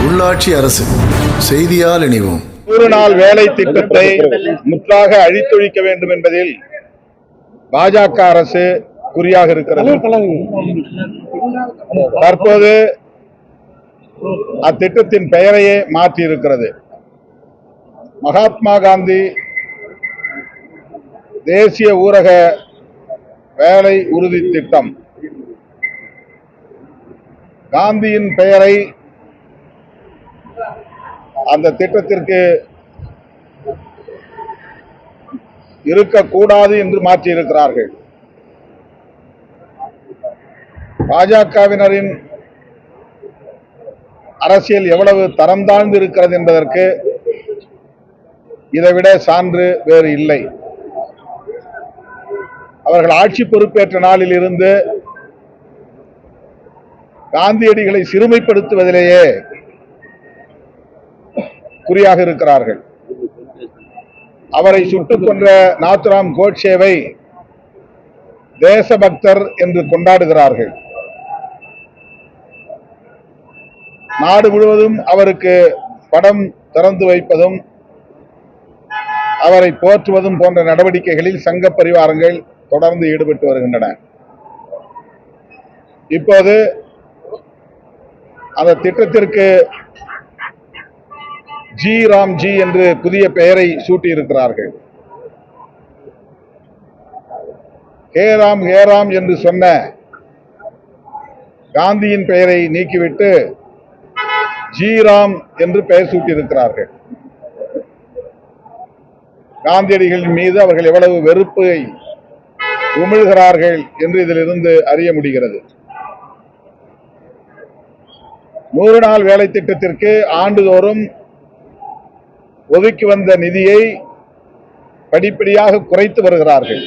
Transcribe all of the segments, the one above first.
உள்ளாட்சி அரசு செய்தியால் இணைவோம். 100 நாள் வேலை திட்டத்தை முற்றாக அழித்தொழிக்க வேண்டும் என்பதில் பாஜக அரசு குறியாக இருக்கிறது. தற்போது அத்திட்டத்தின் பெயரையே மாற்றி இருக்கிறது. மகாத்மா காந்தி தேசிய ஊரக வேலை உறுதி திட்டம். காந்தியின் பெயரை அந்த திட்டத்திற்கு இருக்கக்கூடாது என்று மாற்றியிருக்கிறார்கள். பாஜகவினரின் அரசியல் எவ்வளவு தரம் தாழ்ந்து இருக்கிறது என்பதற்கு இதைவிட சான்று வேறு இல்லை. அவர்கள் ஆட்சி பொறுப்பேற்ற நாளில் இருந்து காந்தியடிகளை சிறுமைப்படுத்துவதிலேயே குறியாக இருக்கிறார்கள். அவரை சுட்டுக் கொன்ற நாத்துராம் கோட்சேவை தேசபக்தர் என்று கொண்டாடுகிறார்கள். நாடு முழுவதும் அவருக்கு படம் திறந்து வைப்பதும் அவரை போற்றுவதும் போன்ற நடவடிக்கைகளில் சங்க பரிவாரங்கள் தொடர்ந்து ஈடுபட்டு வருகின்றன. இப்போது அந்த திட்டத்திற்கு ஜி ராம்ஜி என்று புதிய பெயரை சூட்டியிருக்கிறார்கள். ஹே ராம் என்று சொன்ன காந்தியின் பெயரை நீக்கிவிட்டு ஜி ராம் என்று பெயர் சூட்டியிருக்கிறார்கள். காந்தியடிகளின் மீது அவர்கள் எவ்வளவு வெறுப்பை உமிழ்கிறார்கள் என்று இதிலிருந்து அறிய முடிகிறது. 100 நாள் வேலை திட்டத்திற்கு ஆண்டுதோறும் ஒதுக்கி வந்த நிதியை படிப்படியாக குறைத்து வருகிறார்கள்.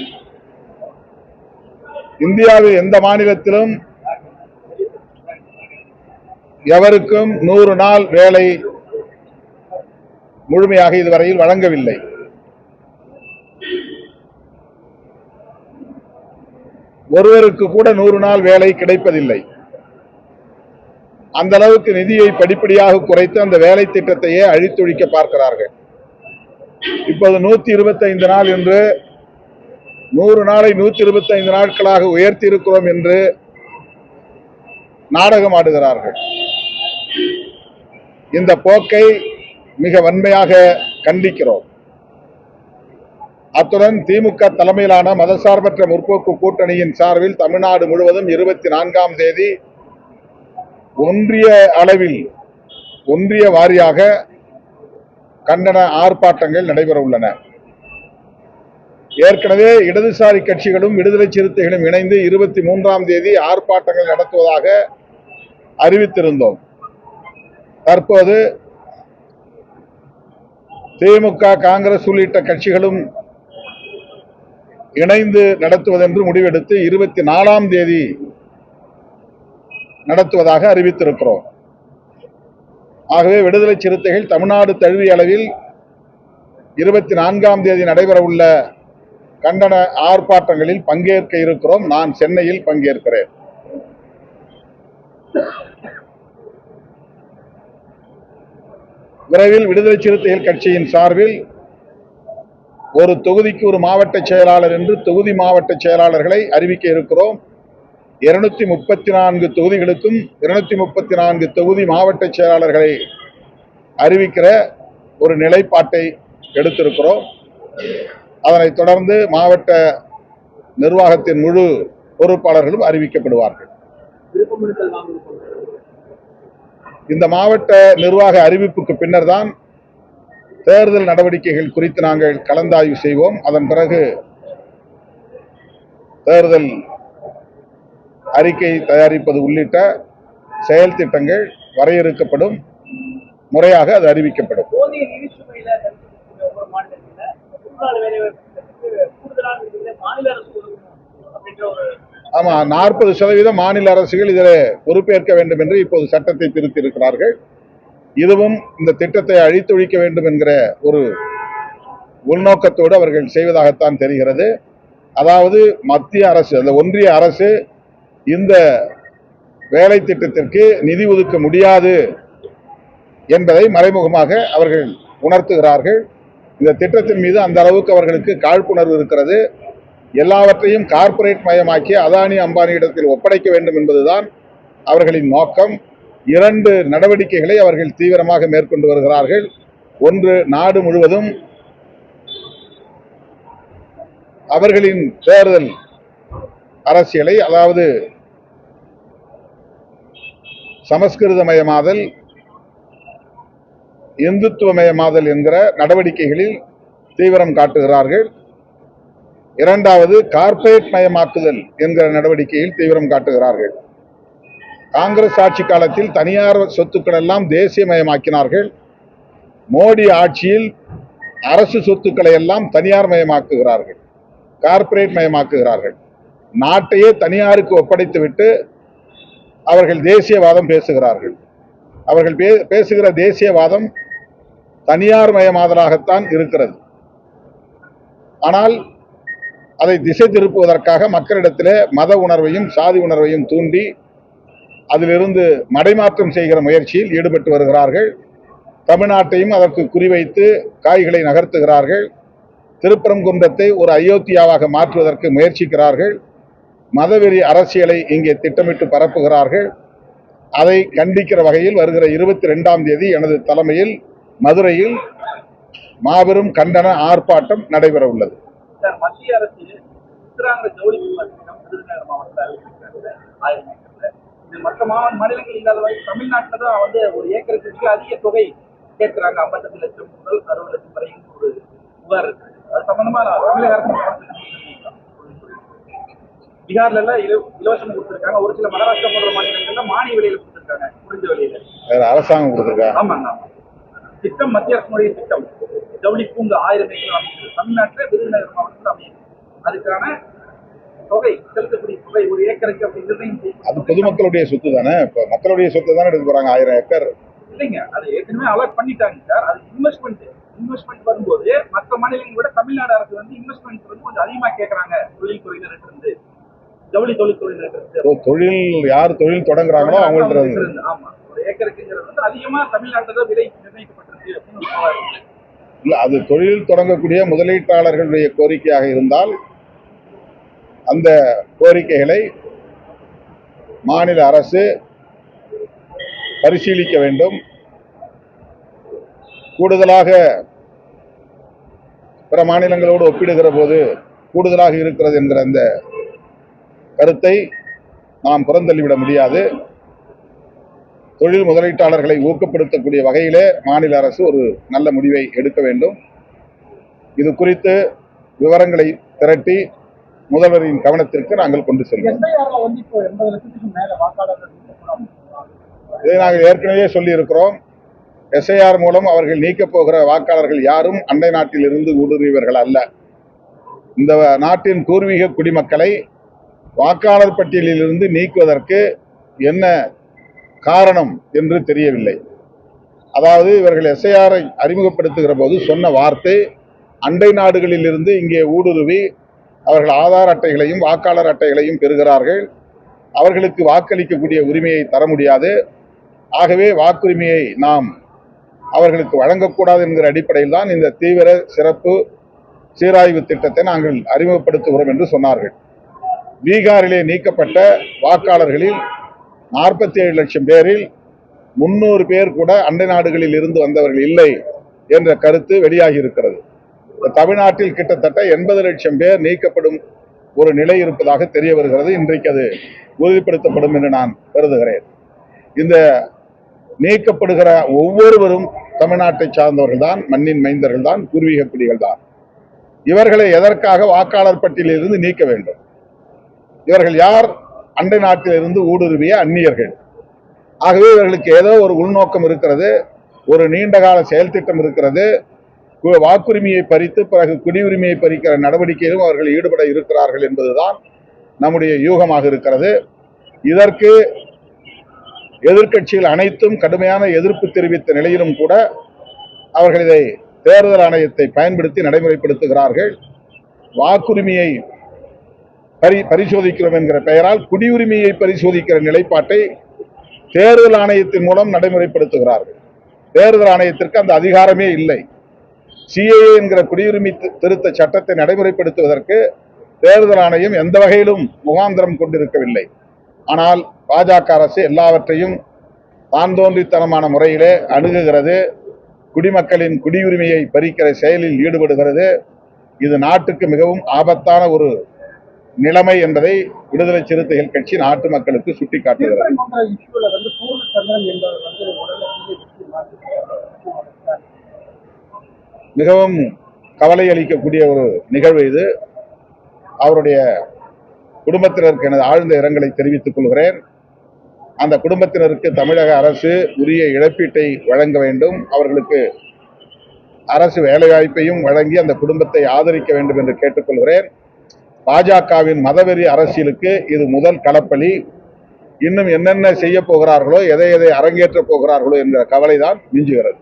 இந்தியாவில் எந்த மாநிலத்திலும் எவருக்கும் 100 நாள் வேலை முழுமையாக இதுவரையில் வழங்கவில்லை. ஒருவருக்கு கூட 100 நாள் வேலை கிடைப்பதில்லை. அந்த அளவுக்கு நிதியை படிப்படியாக குறைத்து அந்த வேலை திட்டத்தையே அழித்தொழிக்க பார்க்கிறார்கள். இப்போது 125 நாள் என்று 100 நாளை 125 நாட்களாக உயர்த்தி இருக்கிறோம் என்று நாடகம் ஆடுகிறார்கள். இந்த போக்கை மிக வன்மையாக கண்டிக்கிறோம். அத்துடன் திமுக தலைமையிலான மதசார்பற்ற முற்போக்கு கூட்டணியின் சார்பில் தமிழ்நாடு முழுவதும் 24ஆம் தேதி ஒன்றிய அளவில் ஒன்றிய வாரியாக கண்டன ஆர்ப்பாட்டங்கள் நடைபெற உள்ளன. ஏற்கனவே இடதுசாரி கட்சிகளும் விடுதலை சிறுத்தைகளும் இணைந்து 23ஆம் தேதி ஆர்ப்பாட்டங்கள் நடத்துவதாக அறிவித்திருந்தோம். தற்போது திமுக, காங்கிரஸ் உள்ளிட்ட கட்சிகளும் இணைந்து நடத்துவதென்று முடிவெடுத்து 24ஆம் தேதி நடத்துவதாக அறிவித்திருக்கிறோம். ஆகவே விடுதலை சிறுத்தைகள் தமிழ்நாடு தழுவிய அளவில் 24ஆம் தேதி நடைபெறவுள்ள கண்டன ஆர்ப்பாட்டங்களில் பங்கேற்க இருக்கிறோம். நான் சென்னையில் பங்கேற்கிறேன். விரைவில் விடுதலை சிறுத்தைகள் கட்சியின் சார்பில் ஒரு தொகுதிக்கு ஒரு மாவட்ட செயலாளர் என்று தொகுதி மாவட்ட செயலாளர்களை அறிவிக்க இருக்கிறோம். 234 தொகுதிகளுக்கும் 234 தொகுதி மாவட்ட செயலாளர்களை அறிவிக்கிற ஒரு நிலைப்பாட்டை எடுத்திருக்கிறோம். அதனைத் தொடர்ந்து மாவட்ட நிர்வாகத்தின் முழு பொறுப்பாளர்களும் அறிவிக்கப்படுவார்கள். இந்த மாவட்ட நிர்வாக அறிவிப்புக்கு பின்னர் தான் தேர்தல் நடவடிக்கைகள் குறித்து நாங்கள் கலந்தாய்வு செய்வோம். அதன் பிறகு தேர்தல் அறிக்கை தயாரிப்பது உள்ளிட்ட செயல் திட்டங்கள் வரையறுக்கப்படும். முறையாக அது அறிவிக்கப்படும். ஆமா, 40% மாநில அரசுகள் இதில் பொறுப்பேற்க வேண்டும் என்று இப்போது சட்டத்தை திருத்தி இருக்கிறார்கள். இதுவும் இந்த திட்டத்தை அழித்தொழிக்க வேண்டும் என்கிற ஒரு உள்நோக்கத்தோடு அவர்கள் செய்வதாகத்தான் தெரிகிறது. அதாவது மத்திய அரசு, அந்த ஒன்றிய அரசு இந்த வேலை திட்டத்திற்கு நிதி ஒதுக்க முடியாது என்பதை மறைமுகமாக அவர்கள் உணர்த்துகிறார்கள். இந்த திட்டத்தின் மீது அந்த அளவுக்கு அவர்களுக்கு காழ்ப்புணர்வு இருக்கிறது. எல்லாவற்றையும் கார்ப்பரேட் மயமாக்கி அதானி அம்பானியிடத்தில் ஒப்படைக்க வேண்டும் என்பதுதான் அவர்களின் நோக்கம். 2 நடவடிக்கைகளை அவர்கள் தீவிரமாக மேற்கொண்டு வருகிறார்கள். ஒன்று, நாடு முழுவதும் அவர்களின் தேர்தல் அரசியலை, அதாவது சமஸ்கிருதமயமாதல், இந்துத்துவமயமாதல் என்கிற நடவடிக்கைகளில் தீவிரம் காட்டுகிறார்கள். இரண்டாவது, கார்ப்பரேட் மயமாக்குதல் என்கிற நடவடிக்கையில் தீவிரம் காட்டுகிறார்கள். காங்கிரஸ் ஆட்சி காலத்தில் தனியார் சொத்துக்கள் எல்லாம் தேசியமயமாக்கினார்கள். மோடி ஆட்சியில் அரசு சொத்துக்களை எல்லாம் தனியார் மயமாக்குகிறார்கள், கார்ப்பரேட் மயமாக்குகிறார்கள். நாட்டையே தனியாருக்கு ஒப்படைத்துவிட்டு அவர்கள் தேசியவாதம் பேசுகிறார்கள். அவர்கள் பேசுகிற தேசியவாதம் தனியார் மயமாதலாகத்தான் இருக்கிறது. ஆனால் அதை திசை திருப்புவதற்காக மக்களிடத்திலே மத உணர்வையும் சாதி உணர்வையும் தூண்டி அதிலிருந்து மடைமாற்றம் செய்கிற முயற்சியில் ஈடுபட்டு வருகிறார்கள். தமிழ்நாட்டையும் அதற்கு குறிவைத்து காய்களை நகர்த்துகிறார்கள். திருப்பரங்குன்றத்தை ஒரு அயோத்தியாவாக மாற்றுவதற்கு முயற்சிக்கிறார்கள். மதவெறி அரசியலை இங்கே திட்டமிட்டு பரப்புகிறார்கள். அதை கண்டிக்கிற வகையில் வருகிற 22ஆம் தேதி எனது தலைமையில் மதுரையில் மாபெரும் கண்டன ஆர்ப்பாட்டம் நடைபெற உள்ளது. மத்திய அரசு ஜவுளி விருதுநகர் மாவட்டத்தில் மற்ற மாநிலங்கள் இல்லாத வரை தமிழ்நாட்டில் தான் ஒரு ஏக்கருக்கு அதிக தொகை கேட்கிறாங்க. 58 லட்சம் முதல் 60 லட்சம் வரையும் ஒரு புகார் இருக்கு. அது சம்பந்தமா தமிழக அரசு பீகார்ல எல்லாம் இலவசம் கொடுத்திருக்காங்க. ஒரு சில மகாராஷ்டிரா போன்ற மாநிலங்கள்ல மானிய விலையில கொடுத்திருக்காங்க, புரிஞ்ச விலையில அரசாங்கம் கொடுத்திருக்காங்க. ஆமாங்க. திட்டம் மத்திய அரசுடைய திட்டம். ஜவுளி பூங்கா 1000 ஏக்கர் அமைச்சது தமிழ்நாட்டில் விருதுநகர் மாவட்டத்தில் அமையும். அதுக்கான தொகை, செலுத்தக்கூடிய தொகை ஒரு ஏக்கருக்கு அப்படி நிர்ணயம். அது பொதுமக்களுடைய சொத்து தானே. இப்ப மக்களுடைய சொத்து தானே எடுக்க போறாங்க. 1000 ஏக்கர் இல்லைங்க, அது ஏற்கனவே அலாட் பண்ணிட்டாங்க சார். அது இன்வெஸ்ட்மெண்ட் வரும்போது மற்ற மாநிலங்களை விட தமிழ்நாடு அரசு இன்வெஸ்ட்மெண்ட் கொஞ்சம் அதிகமா கேட்கறாங்க. தொழில்துறையினர் இருந்து, ஜவுளி தொழில்துறையினர் இருந்து, தொழில் யார் தொழில் தொடங்குறாங்களோ அவங்கள்ட்ட ஆமா, ஒரு ஏக்கருக்கு அதிகமா தமிழ்நாட்டில் விலை நிர்ணயிக்கப்பட்டிருக்கு அப்படின்னு. இல்ல, அது தொழில் தொடங்கக்கூடிய முதலீட்டாளர்களுடைய கோரிக்கையாக இருந்தால் அந்த கோரிக்கைகளை மாநில அரசு பரிசீலிக்க வேண்டும். கூடுதலாக பிற மாநிலங்களோடு ஒப்பிடுகிற போது கூடுதலாக இருக்கிறது என்கிற அந்த கருத்தை நாம் புறந்தள்ளிவிட முடியாது. தொழில் முதலீட்டாளர்களை ஊக்கப்படுத்தக்கூடிய வகையிலே மாநில அரசு ஒரு நல்ல முடிவை எடுக்க வேண்டும். இது குறித்து விவரங்களை திரட்டி முதல்வரின் கவனத்திற்கு நாங்கள் கொண்டு செல்வோம். இதை நாங்கள் ஏற்கனவே சொல்லி இருக்கிறோம். எஸ்ஐஆர் மூலம் அவர்கள் நீக்கப் போகிற வாக்காளர்கள் யாரும் அண்டை நாட்டில் இருந்து ஊடுருவியவர்கள் அல்ல. இந்த நாட்டின் பூர்வீக குடிமக்களை வாக்காளர் பட்டியலில் இருந்து நீக்குவதற்கு என்ன காரணம் என்று தெரியவில்லை. அதாவது இவர்கள் எஸ்ஐஆரை அறிமுகப்படுத்துகிற போது சொன்ன வார்த்தை, அண்டை நாடுகளில் இருந்து இங்கே ஊடுருவி அவர்கள் ஆதார் அட்டைகளையும் வாக்காளர் அட்டைகளையும் பெறுகிறார்கள், அவர்களுக்கு வாக்களிக்கக்கூடிய உரிமையை தர முடியாது, ஆகவே வாக்குரிமையை நாம் அவர்களுக்கு வழங்கக்கூடாது என்கிற அடிப்படையில் தான் இந்த தீவிர சிறப்பு சீராய்வு திட்டத்தை நாங்கள் அறிமுகப்படுத்துகிறோம் என்று சொன்னார்கள். பீகாரிலே நீக்கப்பட்ட வாக்காளர்களில் 47 லட்சம் பேரில் 300 பேர் கூட அண்டை நாடுகளில் இருந்து வந்தவர்கள் இல்லை என்ற கருத்து வெளியாகி இருக்கிறது. தமிழ்நாட்டில் கிட்டத்தட்ட 80 லட்சம் பேர் நீக்கப்படும் ஒரு நிலை இருப்பதாக தெரிய வருகிறது. இன்றைக்கு அது உறுதிப்படுத்தப்படும் என்று நான் கருதுகிறேன். இந்த நீக்கப்படுகிற ஒவ்வொருவரும் தமிழ்நாட்டை சார்ந்தவர்கள் தான், மண்ணின் மைந்தர்கள் தான், பூர்வீக குடிகள் தான். இவர்களை எதற்காக வாக்காளர் பட்டியலில் இருந்து நீக்க வேண்டும்? இவர்கள் யார்? அண்டை நாட்டில் இருந்து ஊடுருவிய அந்நியர்கள். ஆகவே இவர்களுக்கு ஏதோ ஒரு உள்நோக்கம் இருக்கிறது, ஒரு நீண்டகால செயல் திட்டம் இருக்கிறது. வாக்குரிமையை பறித்து பிறகு குடியுரிமையை பறிக்கிற நடவடிக்கையிலும் அவர்கள் ஈடுபட இருக்கிறார்கள் என்பதுதான் நம்முடைய யூகமாக இருக்கிறது. இதற்கு எதிர்க்கட்சிகள் அனைத்தும் கடுமையான எதிர்ப்பு தெரிவித்த நிலையிலும் கூட அவர்கள் இதை தேர்தல் ஆணையத்தை பயன்படுத்தி நடைமுறைப்படுத்துகிறார்கள். வாக்குரிமையை பரிசோதிக்கிறோம் என்கிற பெயரால் குடியுரிமையை பரிசோதிக்கிற நிலைப்பாட்டை தேர்தல் ஆணையத்தின் மூலம் நடைமுறைப்படுத்துகிறார்கள். தேர்தல் ஆணையத்திற்கு அந்த அதிகாரமே இல்லை. சிஏஏ என்கிற குடியுரிமை திருத்த சட்டத்தை நடைமுறைப்படுத்துவதற்கு தேர்தல் ஆணையம் எந்த வகையிலும் முகாந்திரம் கொண்டிருக்கவில்லை. ஆனால் பாஜக அரசு எல்லாவற்றையும் தான் தோன்றித்தனமான முறையிலே அணுகுகிறது. குடிமக்களின் குடியுரிமையை பறிக்கிற செயலில் ஈடுபடுகிறது. இது நாட்டுக்கு மிகவும் ஆபத்தான ஒரு நிலைமை என்பதை விடுதலை சிறுத்தைகள் கட்சி நாட்டு மக்களுக்கு சுட்டிக்காட்டுகிறது. மிகவும் கவலை அளிக்கக்கூடிய ஒரு நிகழ்வு இது. அவருடைய குடும்பத்தினருக்கு எனது ஆழ்ந்த இரங்கலை தெரிவித்துக் கொள்கிறேன். அந்த குடும்பத்தினருக்கு தமிழக அரசு உரிய இழப்பீட்டை வழங்க வேண்டும். அவர்களுக்கு அரசு வேலைவாய்ப்பையும் வழங்கி அந்த குடும்பத்தை ஆதரிக்க வேண்டும் என்று கேட்டுக்கொள்கிறேன். பாஜகவின் மதவெறி அரசியலுக்கு இது முதல் களப்பலி. இன்னும் என்னென்ன செய்ய போகிறார்களோ, எதை எதை அரங்கேற்ற போகிறார்களோ என்கிற கவலைதான் மிஞ்சுகிறது.